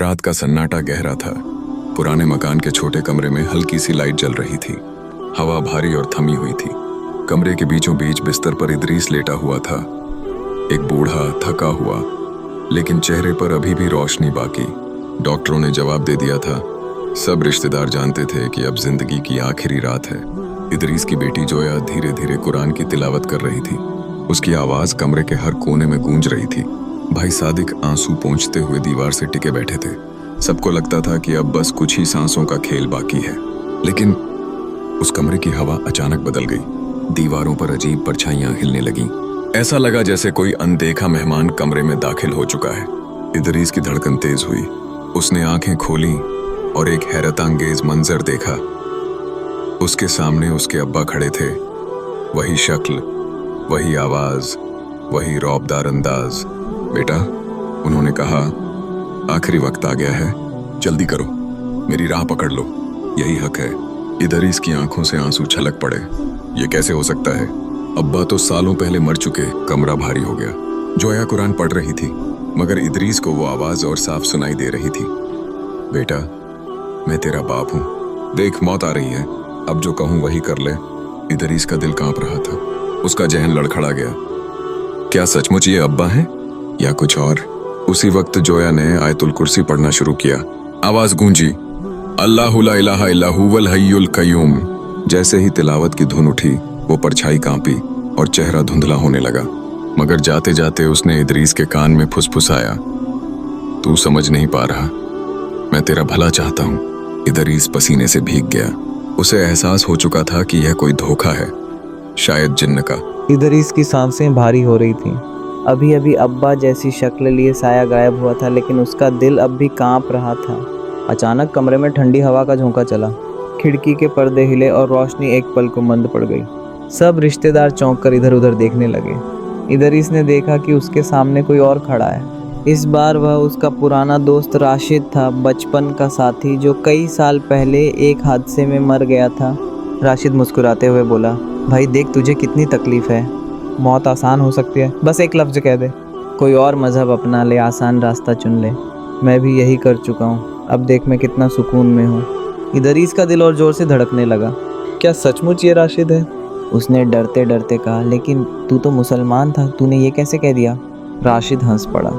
रात का सन्नाटा गहरा था। पुराने मकान के छोटे कमरे में हल्की सी लाइट जल रही थी। हवा भारी और थमी हुई थी। कमरे के बीचों बीच बिस्तर पर इदरीस लेटा हुआ था, एक बूढ़ा थका हुआ, लेकिन चेहरे पर अभी भी रोशनी बाकी। डॉक्टरों ने जवाब दे दिया था। सब रिश्तेदार जानते थे कि अब जिंदगी की आखिरी रात है। इदरीस की बेटी जोया धीरे धीरे कुरान की तिलावत कर रही थी। उसकी आवाज कमरे के हर कोने में गूंज रही थी। भाई सादिक आंसू पोंछते हुए दीवार से टिके बैठे थे। सबको लगता था कि अब बस कुछ ही सांसों का खेल बाकी है। लेकिन उस कमरे की हवा अचानक बदल गई। दीवारों पर अजीब परछाइयां हिलने लगीं। ऐसा लगा जैसे कोई अनदेखा मेहमान कमरे में दाखिल हो चुका है। इदरीस की धड़कन तेज हुई। उसने आंखें खोली और एक हैरतअंगेज मंजर देखा। उसके सामने उसके अब्बा खड़े थे। वही शक्ल, वही आवाज, वही रौबदार अंदाज। बेटा, उन्होंने कहा, आखिरी वक्त आ गया है, जल्दी करो, मेरी राह पकड़ लो, यही हक है। इदरीस की आंखों से आंसू छलक पड़े। ये कैसे हो सकता है? अब्बा तो सालों पहले मर चुके। कमरा भारी हो गया। जोया कुरान पढ़ रही थी, मगर इदरीस को वो आवाज और साफ सुनाई दे रही थी। बेटा, मैं तेरा बाप हूं, देख मौत आ रही है, अब जो कहूं वही कर ले। इदरीस का दिल कांप रहा था। उसका जहन लड़खड़ा गया। क्या सचमुच ये अब्बा हैं या कुछ और? उसी वक्त जोया ने आयतुल कुर्सी पढ़ना शुरू किया। आवाज गूंजी, अल्लाहु ला इलाहा इल्ला हुवल हय्युल कय्यूम। जैसे ही तिलावत की धुन उठी, वो परछाई कांपी और चेहरा धुंधला होने लगा। मगर जाते जाते उसने इदरीस के कान में फुसफुसाया, तू समझ नहीं पा रहा, मैं तेरा भला चाहता हूँ। इदरीस पसीने से भीग गया। उसे एहसास हो चुका था कि यह कोई धोखा है, शायद जिन्न का। इदरीस की सांसें भारी हो रही थीं। अभी अभी अब्बा जैसी शक्ल लिए साया गायब हुआ था, लेकिन उसका दिल अब भी कांप रहा था। अचानक कमरे में ठंडी हवा का झोंका चला। खिड़की के पर्दे हिले और रोशनी एक पल को मंद पड़ गई। सब रिश्तेदार चौंक कर इधर उधर देखने लगे। इदरीस ने देखा कि उसके सामने कोई और खड़ा है। इस बार वह उसका पुराना दोस्त राशिद था, बचपन का साथी जो कई साल पहले एक हादसे में मर गया था। राशिद मुस्कुराते हुए बोला, भाई देख, तुझे कितनी तकलीफ है। मौत आसान हो सकती है, बस एक लफ्ज़ कह दे, कोई और मज़हब अपना ले, आसान रास्ता चुन ले। मैं भी यही कर चुका हूँ, अब देख मैं कितना सुकून में हूँ। इदरीस का दिल और ज़ोर से धड़कने लगा। क्या सचमुच ये राशिद है? उसने डरते डरते कहा, लेकिन तू तो मुसलमान था, तूने ये कैसे कह दिया? राशिद हंस पड़ा।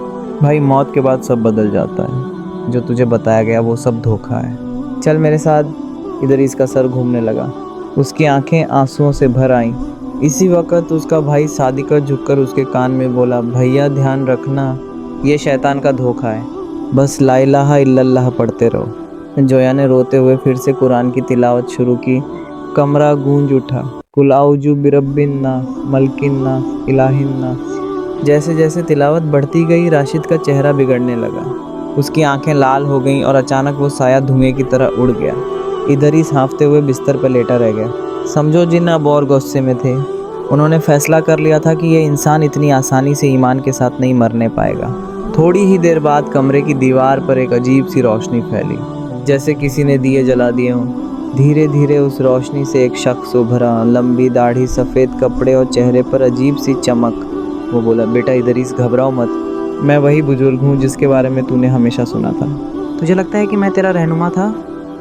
भाई, मौत के बाद सब बदल जाता है। जो तुझे बताया गया वो सब धोखा है। चल मेरे साथ। इदरीस का सर घूमने लगा। उसकी आंखें आंसुओं से भर आईं। इसी वक्त उसका भाई सादिक झुककर उसके कान में बोला, भैया ध्यान रखना, ये शैतान का धोखा है, बस ला इलाहा इल्लल्लाह पढ़ते रहो। जोया ने रोते हुए फिर से कुरान की तिलावत शुरू की। कमरा गूंज उठा। कुल आउजू बिरब्बिन नास, मलकिन नास, इलाहिन नास। जैसे जैसे तिलावत बढ़ती गई, राशिद का चेहरा बिगड़ने लगा। उसकी आंखें लाल हो गईं और अचानक वो साया धुएं की तरह उड़ गया। इदरीस हाँफते हुए बिस्तर पर लेटा रह गया। समझो जिन अब और गुस्से में थे। उन्होंने फैसला कर लिया था कि ये इंसान इतनी आसानी से ईमान के साथ नहीं मरने पाएगा। थोड़ी ही देर बाद कमरे की दीवार पर एक अजीब सी रोशनी फैली, जैसे किसी ने दिए जला दिए हों। धीरे धीरे उस रोशनी से एक शख्स उभरा, लंबी दाढ़ी, सफ़ेद कपड़े और चेहरे पर अजीब सी चमक। वो बोला, बेटा इदरीस, घबराओ मत, मैं वही बुजुर्ग हूँ जिसके बारे में तूने हमेशा सुना था। तुझे लगता है कि मैं तेरा रहनुमा था?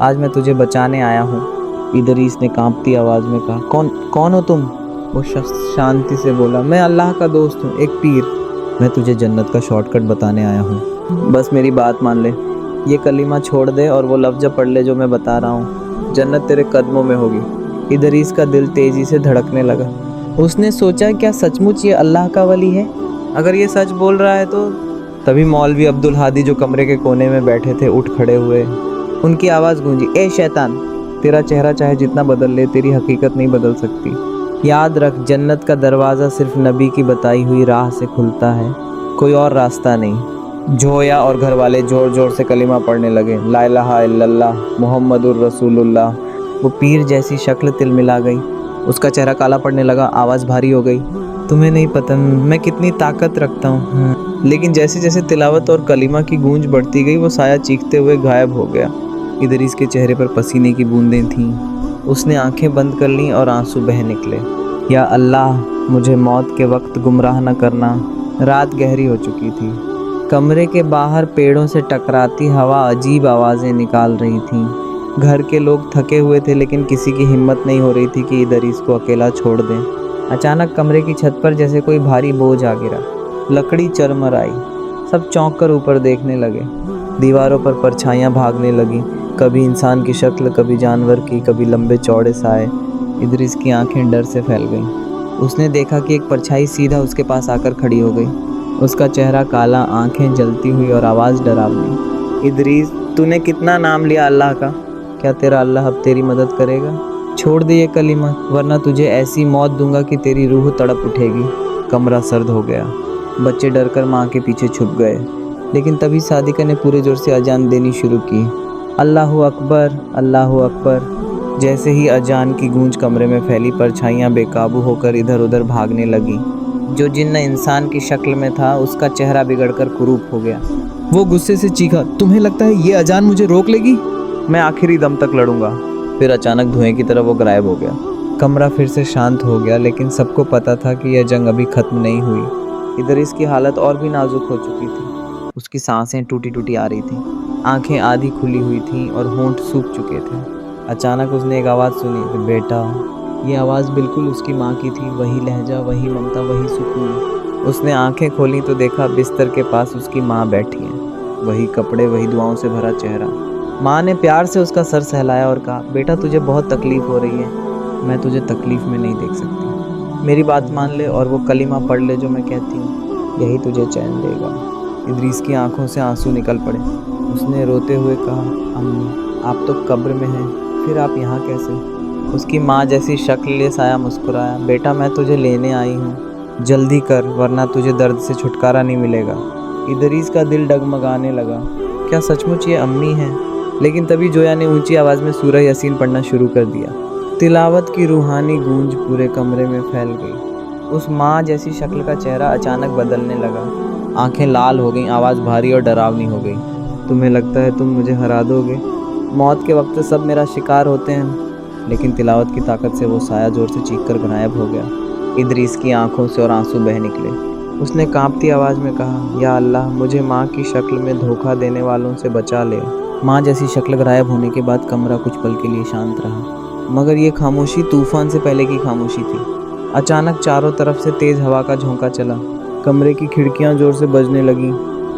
आज मैं तुझे बचाने आया हूँ। इदरीस ने कांपती आवाज़ में कहा। कौन हो तुम? वो शख्स शांति से बोला, मैं अल्लाह का दोस्त हूँ, एक पीर। मैं तुझे जन्नत का शॉर्टकट बताने आया हूँ, बस मेरी बात मान ले। ये कलीमा छोड़ दे और वो लफ्ज़ पढ़ ले जो मैं बता रहा हूँ, जन्नत तेरे कदमों में होगी। इदरीस का दिल तेज़ी से धड़कने लगा। उसने सोचा, क्या सचमुच ये अल्लाह का वली है? अगर ये सच बोल रहा है तो। तभी मौलवी अब्दुल हादी जो कमरे के कोने में बैठे थे उठ खड़े हुए। उनकी आवाज़ गूंजी, ए शैतान, तेरा चेहरा चाहे जितना बदल ले, तेरी हकीकत नहीं बदल सकती। याद रख, जन्नत का दरवाज़ा सिर्फ नबी की बताई हुई राह से खुलता है, कोई और रास्ता नहीं। जोया और घर वाले ज़ोर ज़ोर से कलिमा पढ़ने लगे, ला इलाहा इल्लल्लाह मुहम्मदुर रसूलुल्लाह। वो पीर जैसी शक्ल तिलमिला गई। उसका चेहरा काला पड़ने लगा, आवाज़ भारी हो गई। तुम्हें नहीं पता मैं कितनी ताकत रखता हूँ। लेकिन जैसे जैसे तिलावत और कलिमा की गूंज बढ़ती गई, वो साया चीखते हुए गायब हो गया। इदरीस के चेहरे पर पसीने की बूंदें थीं। उसने आंखें बंद कर लीं और आंसू बह निकले। या अल्लाह, मुझे मौत के वक्त गुमराह न करना। रात गहरी हो चुकी थी। कमरे के बाहर पेड़ों से टकराती हवा अजीब आवाज़ें निकाल रही थी। घर के लोग थके हुए थे लेकिन किसी की हिम्मत नहीं हो रही थी कि इदरीस को अकेला छोड़ दें। अचानक कमरे की छत पर जैसे कोई भारी बोझ आ गिरा। लकड़ी चरमराई। सब चौंक कर ऊपर देखने लगे। दीवारों पर परछाइयाँ भागने लगी, कभी इंसान की शक्ल, कभी जानवर की, कभी लंबे चौड़े साए। इदरीस की आंखें डर से फैल गईं। उसने देखा कि एक परछाई सीधा उसके पास आकर खड़ी हो गई। उसका चेहरा काला, आंखें जलती हुई और आवाज़ डरावनी। इदरीस, तूने कितना नाम लिया अल्लाह का? क्या तेरा अल्लाह अब तेरी मदद करेगा? छोड़ दे ये कलीमा, वरना तुझे ऐसी मौत दूंगा कि तेरी रूह तड़प उठेगी। कमरा सर्द हो गया। बच्चे डरकर माँ के पीछे छुप गए। लेकिन तभी सादिका ने पूरे जोर से अजान देनी शुरू की। अल्लाहु अकबर, अल्लाहु अकबर। जैसे ही अजान की गूंज कमरे में फैली, परछाइयाँ बेकाबू होकर इधर उधर भागने लगी। जो जिन्न इंसान की शक्ल में था उसका चेहरा बिगड़कर कुरूप हो गया। वो गुस्से से चीखा, तुम्हें लगता है ये अजान मुझे रोक लेगी? मैं आखिरी दम तक लड़ूंगा। फिर अचानक धुएं की तरह वो गायब हो गया। कमरा फिर से शांत हो गया, लेकिन सबको पता था कि यह जंग अभी खत्म नहीं हुई। इदरीस की हालत और भी नाजुक हो चुकी थी। उसकी सांसें टूटी टूटी आ रही थीं, आंखें आधी खुली हुई थीं और होंठ सूख चुके थे। अचानक उसने एक आवाज़ सुनी, बेटा। ये आवाज़ बिल्कुल उसकी माँ की थी। वही लहजा, वही ममता, वही सुकून। उसने आंखें खोली तो देखा बिस्तर के पास उसकी माँ बैठी है। वही कपड़े, वही दुआओं से भरा चेहरा। माँ ने प्यार से उसका सर सहलाया और कहा, बेटा तुझे बहुत तकलीफ़ हो रही है। मैं तुझे तकलीफ़ में नहीं देख सकती। मेरी बात मान ले और वो कलीमा पढ़ ले जो मैं कहती हूँ, यही तुझे चैन देगा। इदरीस की आंखों से आंसू निकल पड़े। उसने रोते हुए कहा, अम्मी आप तो कब्र में हैं, फिर आप यहाँ कैसे? उसकी माँ जैसी शक्ल लिए साया मुस्कुराया, बेटा मैं तुझे लेने आई हूँ, जल्दी कर वरना तुझे दर्द से छुटकारा नहीं मिलेगा। इदरीस का दिल डगमगाने लगा। क्या सचमुच ये अम्मी है? लेकिन तभी जोया ने ऊंची आवाज़ में सूरह यासीन पढ़ना शुरू कर दिया। तिलावत की रूहानी गूंज पूरे कमरे में फैल गई। उस माँ जैसी शक्ल का चेहरा अचानक बदलने लगा। आंखें लाल हो गईं, आवाज़ भारी और डरावनी हो गई। तुम्हें लगता है तुम मुझे हरा दोगे? मौत के वक्त सब मेरा शिकार होते हैं। लेकिन तिलावत की ताकत से वो साया जोर से चीख कर गायब हो गया। इदरीस की आंखों से और आंसू बह निकले। उसने कांपती आवाज़ में कहा, या अल्लाह मुझे माँ की शक्ल में धोखा देने वालों से बचा ले। माँ जैसी शक्ल गायब होने के बाद कमरा कुछ पल के लिए शांत रहा, मगर ये खामोशी तूफान से पहले की खामोशी थी। अचानक चारों तरफ से तेज़ हवा का झोंका चला। कमरे की खिड़कियाँ जोर से बजने लगीं।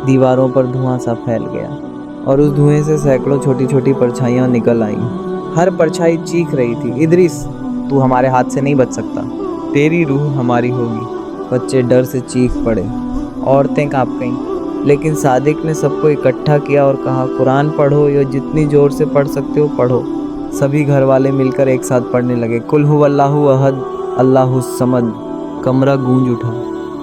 दीवारों पर धुआं सा फैल गया और उस धुएं से सैकड़ों छोटी छोटी परछाइयाँ निकल आईं। हर परछाई चीख रही थी, इदरीस तू हमारे हाथ से नहीं बच सकता, तेरी रूह हमारी होगी। बच्चे डर से चीख पड़े, औरतें काँप गईं। लेकिन सादिक ने सबको इकट्ठा किया और कहा, कुरान पढ़ो, या जितनी ज़ोर से पढ़ सकते हो पढ़ो। सभी घर वाले मिलकर एक साथ पढ़ने लगे, कुल हुवल्लाहु अहद अल्लाहुस समद। कमरा गूंज उठा।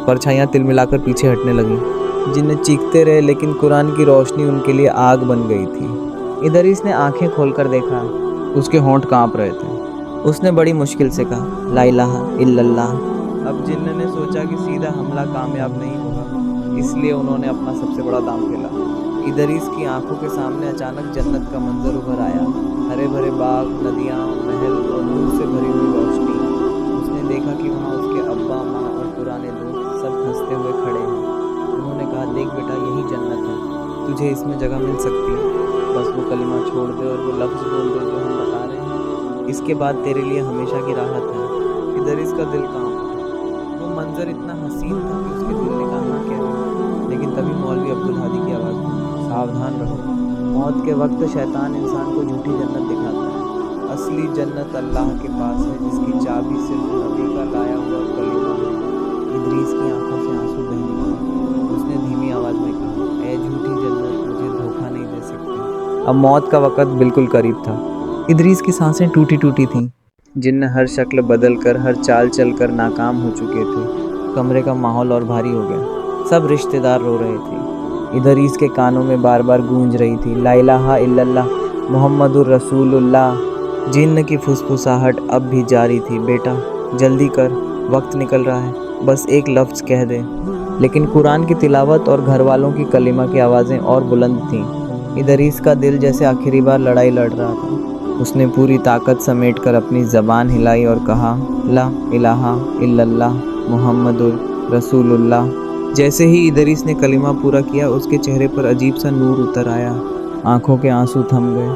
परछाइयाँ तिलमिलाकर पीछे हटने लगीं। जिन्हें चीखते रहे, लेकिन कुरान की रोशनी उनके लिए आग बन गई थी। इदरीस ने आंखें खोलकर देखा। उसके होंठ काँप रहे थे। उसने बड़ी मुश्किल से कहा, ला इलाहा इल्लल्लाह। अब जिन्न ने सोचा कि सीधा हमला कामयाब नहीं होगा, इसलिए उन्होंने अपना सबसे बड़ा दांव खेला। इदरीस की आंखों के सामने अचानक जन्नत का मंजर उभर आया। हरे भरे बाग, नदियाँ, महल और नूर से भरी हुई रोशनी। उसने देखा कि वहाँ उसके अब्बा, माँ और पुराने दोस्त सब हंसते हुए खड़े हैं। उन्होंने कहा, देख बेटा यही जन्नत है, तुझे इसमें जगह मिल सकती है। बस वो कलिमा छोड़ दे और वो लफ्ज़ बोल दे जो हम बता रहे हैं, इसके बाद तेरे लिए हमेशा की राहत है। इदरीस का दिल कांप उठा। वो मंजर इतना हसीन था कि उसके दिल ने कहा, हाँ कह। लेकिन तभी मौलवी अब्दुल हादी की आवाज़ हुई, सावधान रहो, मौत के वक्त शैतान इंसान को झूठी जन्नत दिखाता है। असली जन्नत अल्लाह के पास है, जिसकी चाबी सिर्फ नबी का लाया हुआ कलिमा है। इदरीस की आंखों से आंसू बह निकले। उसने धीमी आवाज़ में कहा, ऐ झूठी जन्नत, मुझे धोखा नहीं दे सकती। अब मौत का वक़्त बिल्कुल करीब था। इदरीस की सांसें टूटी टूटी थीं। जिन्न हर शक्ल बदल कर, हर चाल चल कर नाकाम हो चुके थे। कमरे का माहौल और भारी हो गया। सब रिश्तेदार रो रहे थे। इदरीस के कानों में बार बार गूंज रही थी, ला इलाहा इल्लल्लाह मुहम्मदुर रसूलुल्लाह। जिन्न की फुसफुसाहट अब भी जारी थी, बेटा जल्दी कर, वक्त निकल रहा है, बस एक लफ्ज़ कह दे। लेकिन कुरान की तिलावत और घर वालों की कलिमा की आवाज़ें और बुलंद थीं। इदरीस का दिल जैसे आखिरी बार लड़ाई लड़ रहा था। उसने पूरी ताकत समेटकर अपनी ज़बान हिलाई और कहा, ला इलाहा इल्लल्लाह मुहम्मदुर रसूलुल्लाह। जैसे ही इदरीस ने कलिमा पूरा किया उसके चेहरे पर अजीब सा नूर उतर आया, आंखों के आंसू थम गए,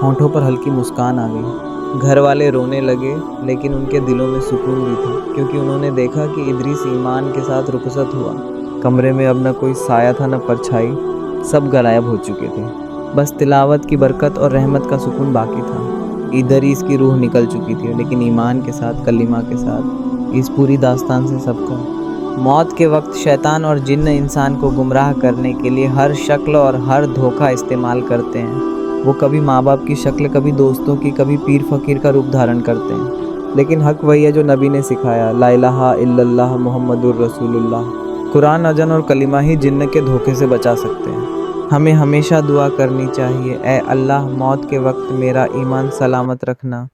होंठों पर हल्की मुस्कान आ गई। घर वाले रोने लगे लेकिन उनके दिलों में सुकून भी था क्योंकि उन्होंने देखा कि इदरीस ईमान के साथ रुखसत हुआ। कमरे में अब न कोई साया था न परछाई, सब गायब हो चुके थे। बस तिलावत की बरकत और रहमत का सुकून बाकी था। इदरीस की रूह निकल चुकी थी लेकिन ईमान के साथ, कलिमा के साथ। इस पूरी दास्तान से सबको मौत के वक्त शैतान और जिन्न इंसान को गुमराह करने के लिए हर शक्ल और हर धोखा इस्तेमाल करते हैं। वो कभी माँ बाप की शक्ल, कभी दोस्तों की, कभी पीर फकीर का रूप धारण करते हैं। लेकिन हक वही है जो नबी ने सिखाया, ला इलाहा इल्लल्लाह मुहम्मदुर रसूलुल्लाह। कुरान, अजन और कलिमा ही जिन्न के धोखे से बचा सकते हैं। हमें हमेशा दुआ करनी चाहिए, ऐ अल्लाह मौत के वक्त मेरा ईमान सलामत रखना।